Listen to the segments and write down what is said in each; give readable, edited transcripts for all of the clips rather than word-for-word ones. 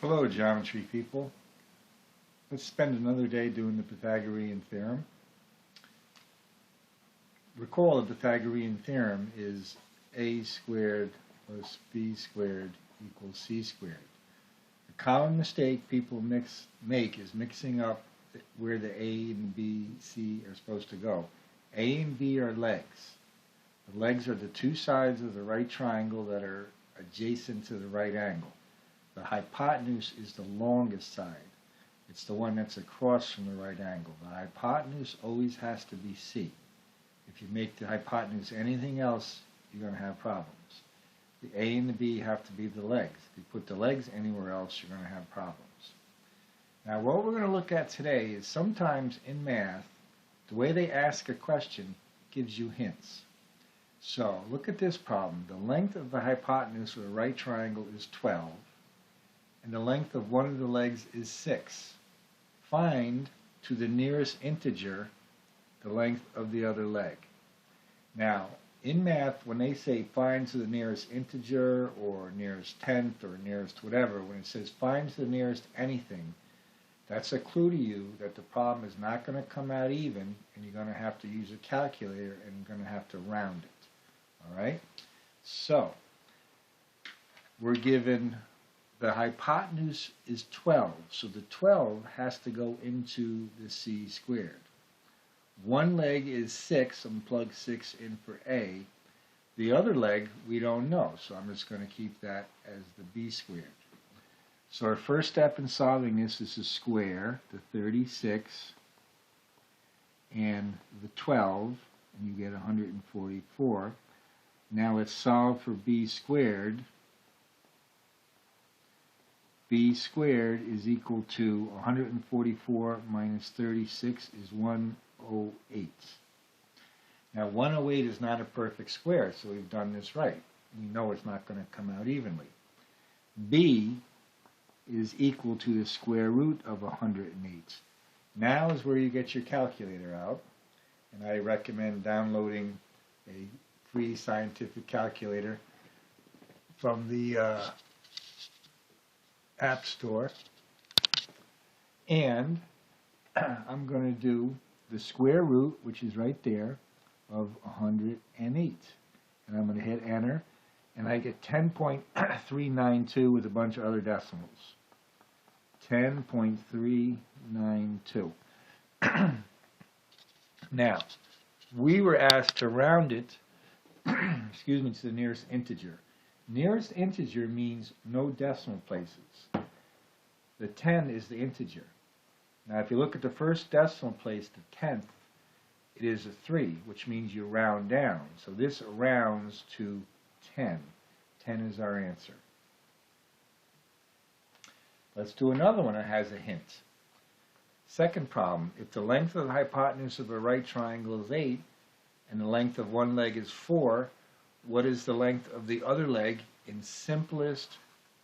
Hello, geometry people. Let's spend another day doing the Pythagorean theorem. Recall the Pythagorean theorem is a squared plus b squared equals c squared. The common mistake people make is mixing up where the a and b, c are supposed to go. A and b are legs. The legs are the two sides of the right triangle that are adjacent to the right angle. The hypotenuse is the longest side. It's the one that's across from the right angle. The hypotenuse always has to be C. If you make the hypotenuse anything else, you're going to have problems. The A and the B have to be the legs. If you put the legs anywhere else, you're going to have problems. Now, what we're going to look at today is sometimes in math, the way they ask a question gives you hints. So, look at this problem. The length of the hypotenuse of the right triangle is 12. And the length of one of the legs is 6. Find, to the nearest integer, the length of the other leg. Now, in math, when they say find to the nearest integer, or nearest tenth, or nearest whatever, when it says find to the nearest anything, that's a clue to you that the problem is not going to come out even, and you're going to have to use a calculator, and you're going to have to round it. All right? So, we're given the hypotenuse is 12, so the 12 has to go into the c squared. One leg is 6, I'm going to plug 6 in for A. The other leg we don't know, so I'm just going to keep that as the b squared. So our first step in solving this is to square the 36 and the 12, and you get 144. Now let's solve for b squared. B squared is equal to 144 minus 36 is 108. Now 108 is not a perfect square, so we've done this right. We know it's not going to come out evenly. B is equal to the square root of 108. Now is where you get your calculator out, and I recommend downloading a free scientific calculator from the App Store, and I'm going to do the square root, which is right there, of 108, and I'm going to hit enter, and I get 10.392 with a bunch of other decimals. 10.392. Now, we were asked to round it excuse me, to the nearest integer. Nearest integer means no decimal places. The 10 is the integer. Now if you look at the first decimal place, the 10th, it is a 3, which means you round down. So this rounds to 10. 10 is our answer. Let's do another one that has a hint. Second problem, if the length of the hypotenuse of a right triangle is 8, and the length of one leg is 4, what is the length of the other leg in simplest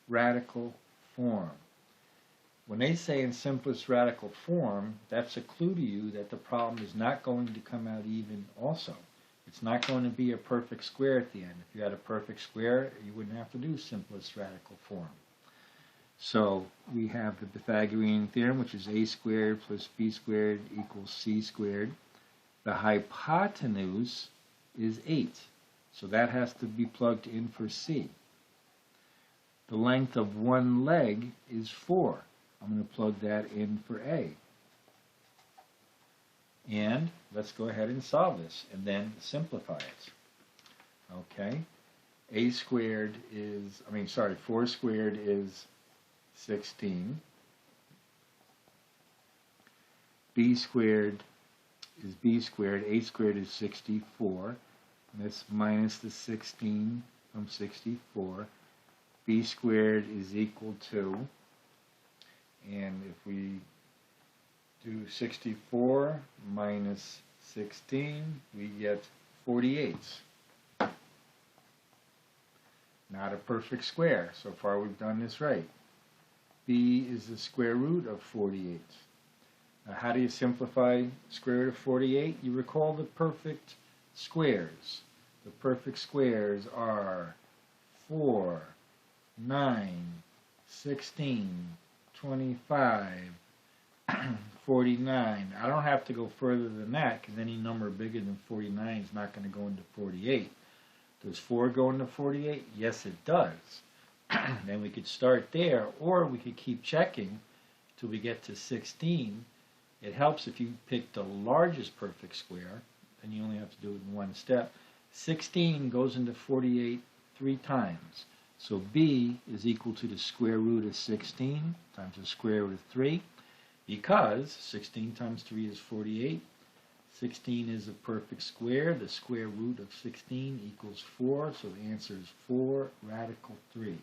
radical form? When they say in simplest radical form, that's a clue to you that the problem is not going to come out even also. It's not going to be a perfect square at the end. If you had a perfect square, you wouldn't have to do simplest radical form. So we have the Pythagorean theorem, which is a squared plus b squared equals c squared. The hypotenuse is 8. So that has to be plugged in for C. The length of one leg is 4. I'm going to plug that in for A. And let's go ahead and solve this and then simplify it. Okay. 4 squared is 16. B squared is b squared. A squared is 64. Let's minus the 16 from 64. B squared is equal to, and if we do 64 minus 16, we get 48. Not a perfect square. So far we've done this right. B is the square root of 48. Now how do you simplify square root of 48? You recall the perfect squares. The perfect squares are 4, 9, 16, 25, 49. I don't have to go further than that because any number bigger than 49 is not going to go into 48. Does 4 go into 48? Yes, it does. Then we could start there, or we could keep checking till we get to 16. It helps if you pick the largest perfect square, and you only have to do it in one step. 16 goes into 48 3 times. So b is equal to the square root of 16 times the square root of 3, because 16 times 3 is 48. 16 is a perfect square. The square root of 16 equals 4, so the answer is 4 radical 3.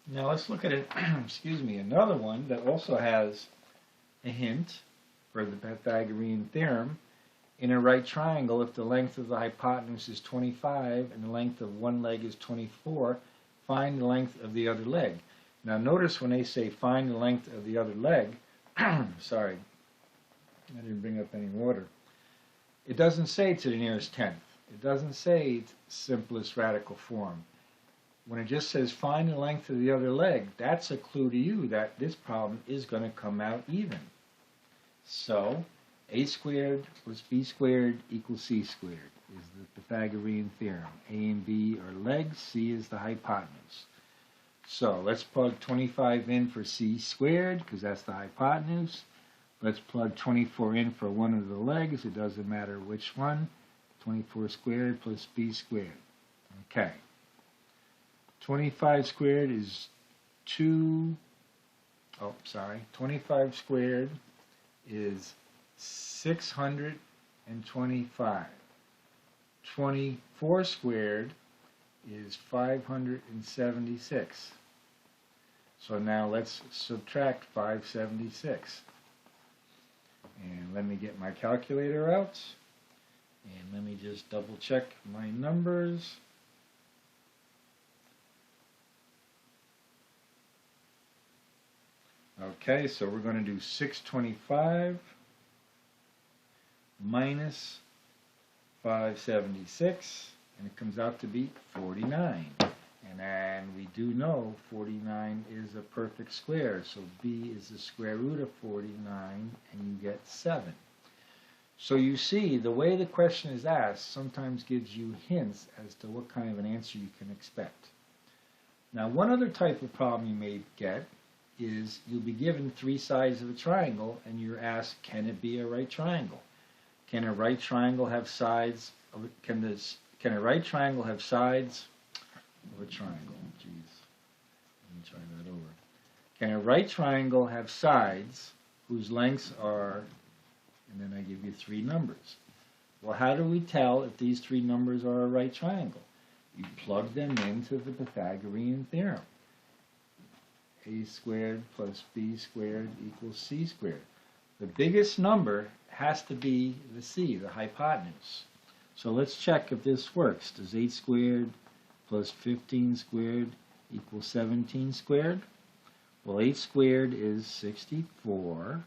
Now let's look at it, excuse me, another one that also has a hint for the Pythagorean theorem. In a right triangle, if the length of the hypotenuse is 25 and the length of one leg is 24, find the length of the other leg. Now notice when they say find the length of the other leg, sorry, I didn't bring up any water. It doesn't say to the nearest tenth. It doesn't say simplest radical form. When it just says find the length of the other leg, that's a clue to you that this problem is going to come out even. So, a squared plus b squared equals c squared is the Pythagorean theorem. A and b are legs, c is the hypotenuse. So, let's plug 25 in for c squared, because that's the hypotenuse. Let's plug 24 in for one of the legs. It doesn't matter which one. 24 squared plus b squared. Okay. 25 squared is 25 squared is 625. 24 squared is 576. So now let's subtract 576. And let me get my calculator out. And let me just double check my numbers. Okay, so we're going to do 625 minus 576, and it comes out to be 49. And we do know 49 is a perfect square, so b is the square root of 49, and you get 7. So you see, the way the question is asked sometimes gives you hints as to what kind of an answer you can expect. Now, one other type of problem you may get is you'll be given 3 sides of a triangle, and you're asked, can it be a right triangle? Can a right triangle have sides? Can a right triangle have sides of a triangle? Jeez, let me try that over. Can a right triangle have sides whose lengths are, and then I give you 3 numbers. Well, how do we tell if these 3 numbers are a right triangle? You plug them into the Pythagorean theorem. A squared plus b squared equals c squared. The biggest number has to be the c, the hypotenuse. So let's check if this works. Does 8 squared plus 15 squared equal 17 squared? Well, 8 squared is 64.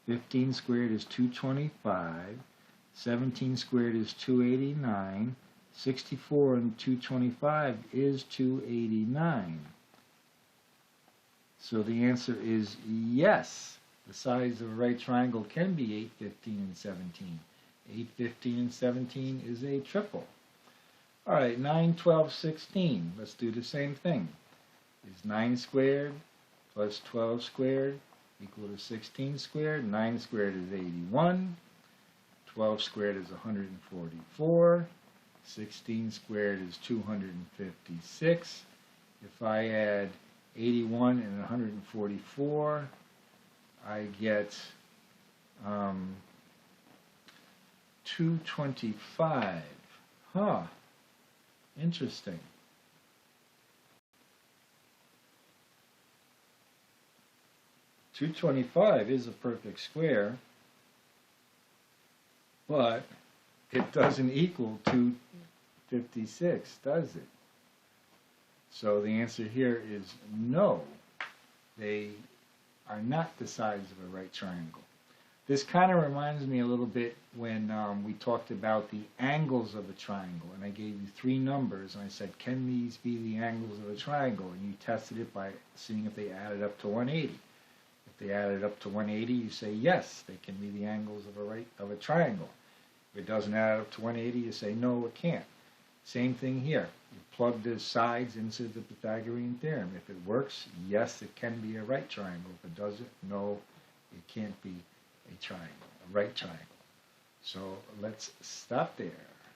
15 squared is 225. 17 squared is 289. 64 and 225 is 289. So the answer is yes. The sides of a right triangle can be 8, 15, and 17. 8, 15, and 17 is a triple. All right, 9, 12, 16. Let's do the same thing. Is 9 squared plus 12 squared equal to 16 squared? 9 squared is 81. 12 squared is 144. 16 squared is 256. If I add 81 and 144, I get 225. Huh. Interesting. $225 is a perfect square, but it doesn't equal 256, does it? So the answer here is no. They are not the sides of a right triangle. This kind of reminds me a little bit when we talked about the angles of a triangle, and I gave you 3 numbers, and I said, can these be the angles of a triangle? And you tested it by seeing if they added up to 180. If they added up to 180, you say, yes, they can be the angles of a triangle. If it doesn't add up to 180, you say, no, it can't. Same thing here. You plug the sides into the Pythagorean theorem. If it works, yes, it can be a right triangle. If it doesn't, no, it can't be a triangle, a right triangle. So let's stop there.